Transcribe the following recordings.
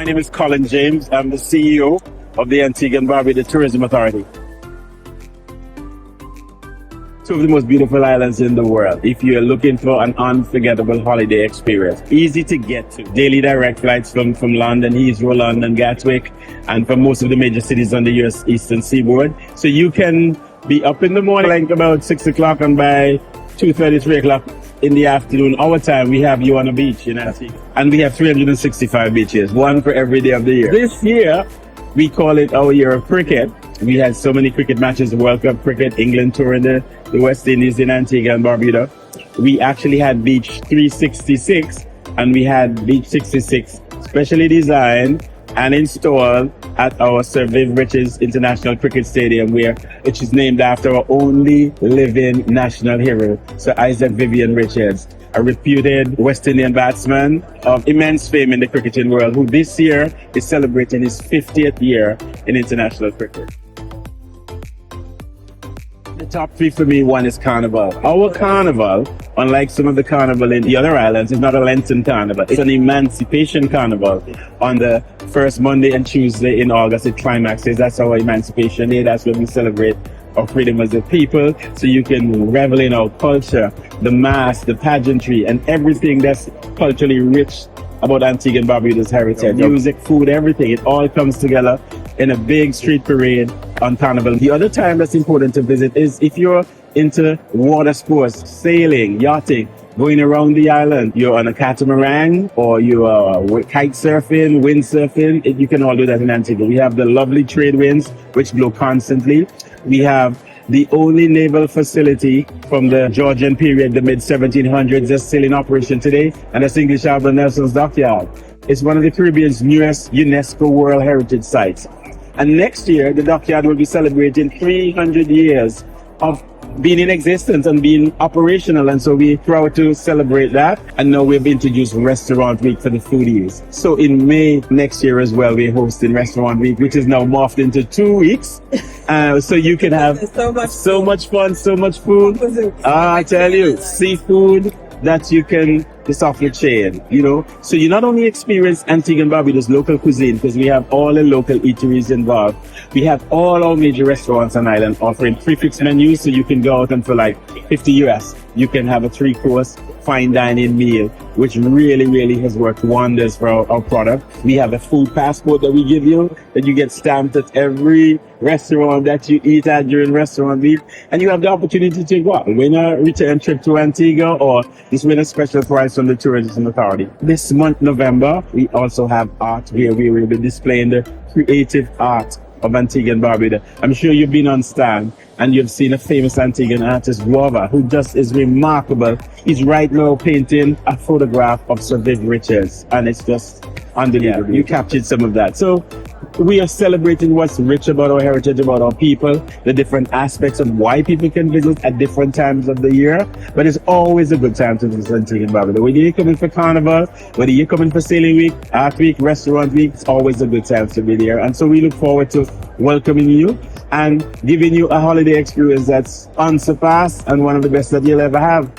name is Colin James. I'm the CEO of the Antigua and Barbuda Tourism Authority. Two of the most beautiful islands in the world. If you're looking for an unforgettable holiday experience, easy to get to. Daily direct flights from London, Heathrow, London, Gatwick, and from most of the major cities on the US Eastern Seaboard. So you can be up in the morning, like about 6 o'clock, and by 2:30, 3 o'clock in the afternoon, our time, we have you on a beach in Antigua. And we have 365 beaches, one for every day of the year. This year, we call it our year of cricket. We had so many cricket matches, World Cup cricket, England touring the West Indies in Antigua and Barbuda. We actually had Beach 366 and we had Beach 66 specially designed and installed at our Sir Viv Richards International Cricket Stadium, which is named after our only living national hero, Sir Isaac Vivian Richards, a reputed West Indian batsman of immense fame in the cricketing world, who this year is celebrating his 50th year in international cricket. The top three for me, one is Carnival. Our Carnival, unlike some of the Carnival in the other islands, is not a Lenten Carnival. It's an Emancipation Carnival. On the first Monday and Tuesday in August, it climaxes. That's our Emancipation Day. That's when we celebrate our freedom as a people. So you can revel in our culture, the mass, the pageantry, and everything that's culturally rich about Antigua and Barbuda's heritage. Music, food, everything. It all comes together in a big street parade on Carnival. The other time that's important to visit is if you're into water sports, sailing, yachting, going around the island, you're on a catamaran or you are kite surfing, windsurfing, you can all do that in Antigua. We have the lovely trade winds, which blow constantly. We have the only naval facility from the Georgian period, the mid-1700s, that's still in operation today, and that's English Harbour Nelson's Dockyard. It's one of the Caribbean's newest UNESCO World Heritage Sites. And next year, the dockyard will be celebrating 300 years of being in existence and being operational. And so we're proud to celebrate that. And now we've introduced Restaurant Week for the foodies. So in May next year as well, we're hosting Restaurant Week, which is now morphed into 2 weeks. So you can have so much fun, so much food. I tell you, seafood that you can, it's off your chain, you know. So you not only experience Antigua and Barbuda's local cuisine, because we have all the local eateries involved. We have all our major restaurants on island offering prefix menus, so you can go out and for like 50 US, you can have a 3-course fine dining meal, which really has worked wonders for our product. We have a food passport that we give you, that you get stamped at every restaurant that you eat at during Restaurant Week, and you have the opportunity to go out, win a return trip to Antigua, or just win a special prize from the Tourism Authority. This month, November, we also have art where we will be displaying the creative art of Antigua and Barbuda. I'm sure you've been on stand and you've seen a famous Antiguan artist, Guava, who just is remarkable. He's right now painting a photograph of Sir Viv Richards, and it's just unbelievable. You captured some of that. So we are celebrating what's rich about our heritage, about our people, the different aspects of why people can visit at different times of the year. But it's always a good time to visit Antigua and Barbuda. Whether you're coming for Carnival, whether you're coming for Sailing Week, Art Week, Restaurant Week, it's always a good time to be there. And so we look forward to welcoming you and giving you a holiday experience that's unsurpassed and one of the best that you'll ever have.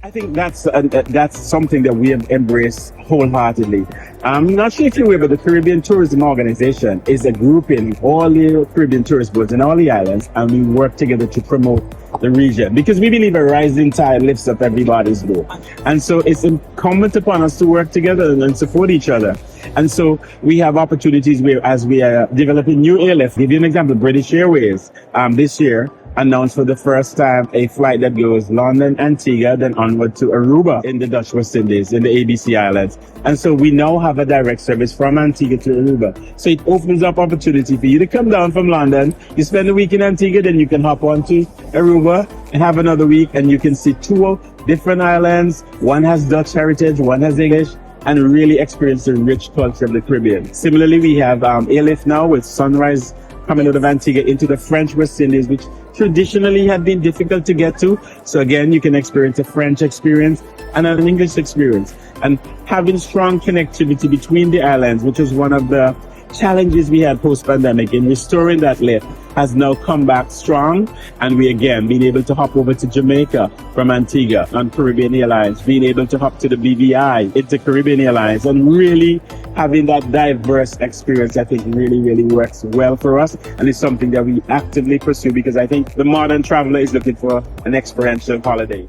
I think that's something that we have embraced wholeheartedly. I'm not sure if you're aware, but the Caribbean Tourism Organization is a grouping of all the Caribbean tourist boards in all the islands, and we work together to promote the region because we believe a rising tide lifts up everybody's boat. And so it's incumbent upon us to work together and support each other. And so we have opportunities where, as we are developing new airlift, give you an example, British Airways this year announced for the first time a flight that goes London, Antigua, then onward to Aruba in the Dutch West Indies, in the ABC Islands. And so we now have a direct service from Antigua to Aruba. So it opens up opportunity for you to come down from London, you spend a week in Antigua, then you can hop on to Aruba and have another week, and you can see 2 different islands. One has Dutch heritage, one has English, and really experience the rich culture of the Caribbean. Similarly, we have airlift now with Sunrise coming out of Antigua into the French West Indies, which traditionally had been difficult to get to. So again, you can experience a French experience and an English experience. And having strong connectivity between the islands, which is one of the challenges we had post-pandemic in restoring that lift has now come back strong, and we again been able to hop over to Jamaica from Antigua on Caribbean Airlines, being able to hop to the BVI into Caribbean Airlines, and really having that diverse experience, I think really works well for us, and it's something that we actively pursue because I think the modern traveler is looking for an experiential holiday.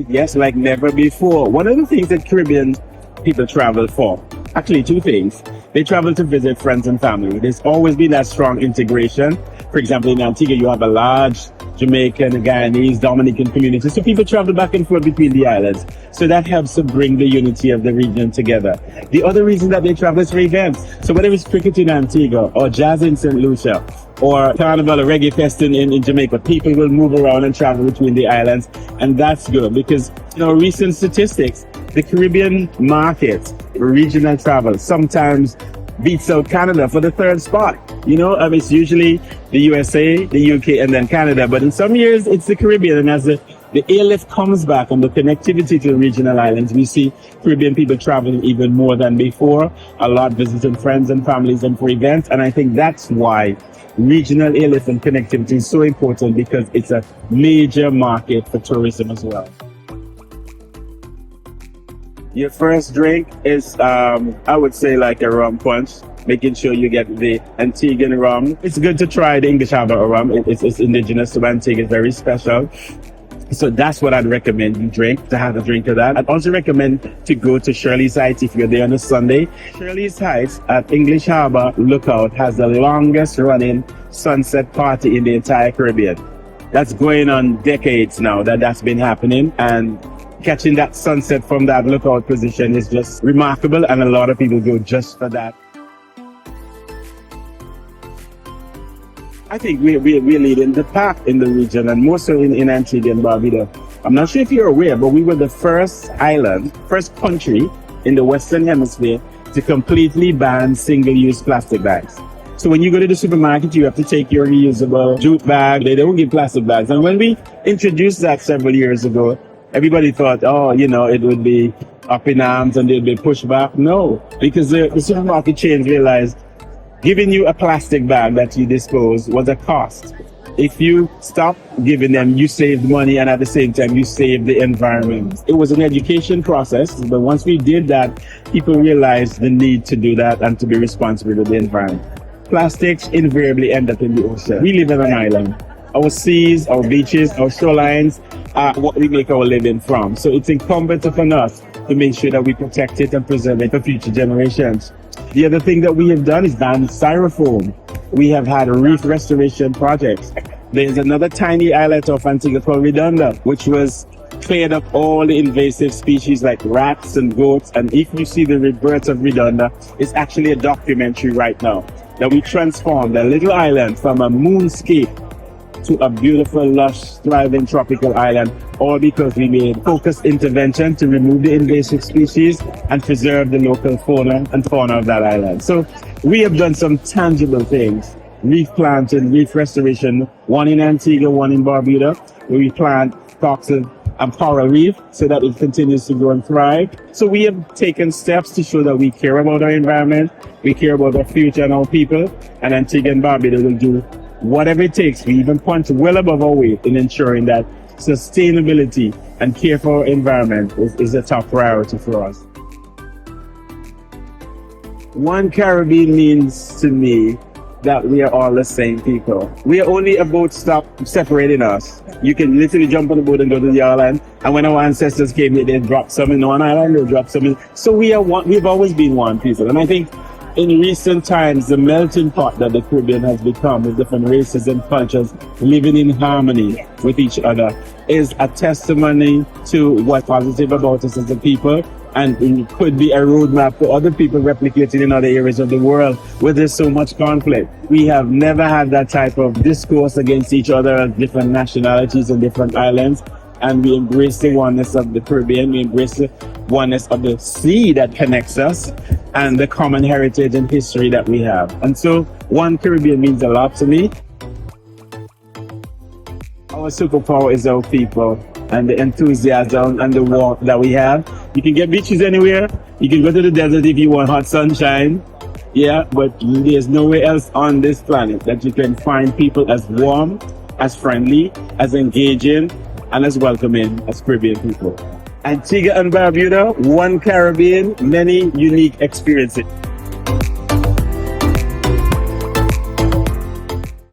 Yes, like never before. One of the things that Caribbean people travel for, actually two things. They travel to visit friends and family. There's always been that strong integration. For example, in Antigua, you have a large Jamaican, Guyanese, Dominican community. So people travel back and forth between the islands. So that helps to bring the unity of the region together. The other reason that they travel is for events. So whether it's cricket in Antigua or jazz in St. Lucia or carnival or reggae fest in Jamaica, people will move around and travel between the islands. And that's good because, recent statistics, the Caribbean market, regional travel, sometimes beats out Canada for the third spot. It's usually the USA, the UK, and then Canada. But in some years, it's the Caribbean. And as the airlift comes back and the connectivity to the regional islands, we see Caribbean people traveling even more than before, a lot visiting friends and families and for events. And I think that's why regional airlift and connectivity is so important, because it's a major market for tourism as well. Your first drink is, I would say, like a rum punch, making sure you get the Antiguan rum. It's good to try the English Harbour rum. It's indigenous to Antigua. It's very special. So that's what I'd recommend you drink, to have a drink of that. I'd also recommend to go to Shirley's Heights if you're there on a Sunday. Shirley's Heights at English Harbour Lookout has the longest running sunset party in the entire Caribbean. That's going on decades now that's been happening, and catching that sunset from that lookout position is just remarkable, and a lot of people go just for that. I think we're leading the pack in the region, and more so in Antigua and Barbuda. I'm not sure if you're aware, but we were the first country in the Western Hemisphere to completely ban single-use plastic bags. So when you go to the supermarket, you have to take your reusable jute bag. They don't give plastic bags. And when we introduced that several years ago, everybody thought, it would be up in arms and they'd be pushed back. No, because the supermarket chains realized giving you a plastic bag that you dispose was a cost. If you stop giving them, you save money, and at the same time, you save the environment. It was an education process, but once we did that, people realized the need to do that and to be responsible with the environment. Plastics invariably end up in the ocean. We live on an island. Our seas, our beaches, our shorelines are what we make our living from. So it's incumbent upon us to make sure that we protect it and preserve it for future generations. The other thing that we have done is ban styrofoam. We have had reef restoration projects. There's another tiny islet of Antigua called Redonda, which was cleared up all the invasive species like rats and goats. And if you see the rebirth of Redonda, it's actually a documentary right now that we transformed a little island from a moonscape to a beautiful, lush, thriving tropical island, all because we made focused intervention to remove the invasive species and preserve the local fauna and fauna of that island. So we have done some tangible things. Reef planting, reef restoration, one in Antigua, one in Barbuda, where we plant toxin and coral reef so that it continues to grow and thrive. So we have taken steps to show that we care about our environment, we care about our future and our people, and Antigua and Barbuda will do whatever it takes. We even punch well above our weight in ensuring that sustainability and care for our environment is a top priority for us. One Caribbean means to me that we are all the same people. We are only a boat stop separating us. You can literally jump on the boat and go to the island. And when our ancestors came here, they dropped some in one island, they dropped some in. So we are one. We've always been one people. And I think in recent times, the melting pot that the Caribbean has become with different races and cultures living in harmony with each other is a testimony to what's positive about us as a people, and it could be a roadmap for other people replicating in other areas of the world where there's so much conflict. We have never had that type of discourse against each other as different nationalities and different islands, and we embrace the oneness of the Caribbean, we embrace the oneness of the sea that connects us, and the common heritage and history that we have. And so One Caribbean means a lot to me. Our superpower is our people. and the enthusiasm and the warmth that we have. You can get beaches anywhere. You can go to the desert if you want hot sunshine. Yeah, but there's nowhere else on this planet that you can find people as warm, as friendly, as engaging, and as welcoming as Caribbean people. Antigua and Barbuda, one Caribbean, many unique experiences.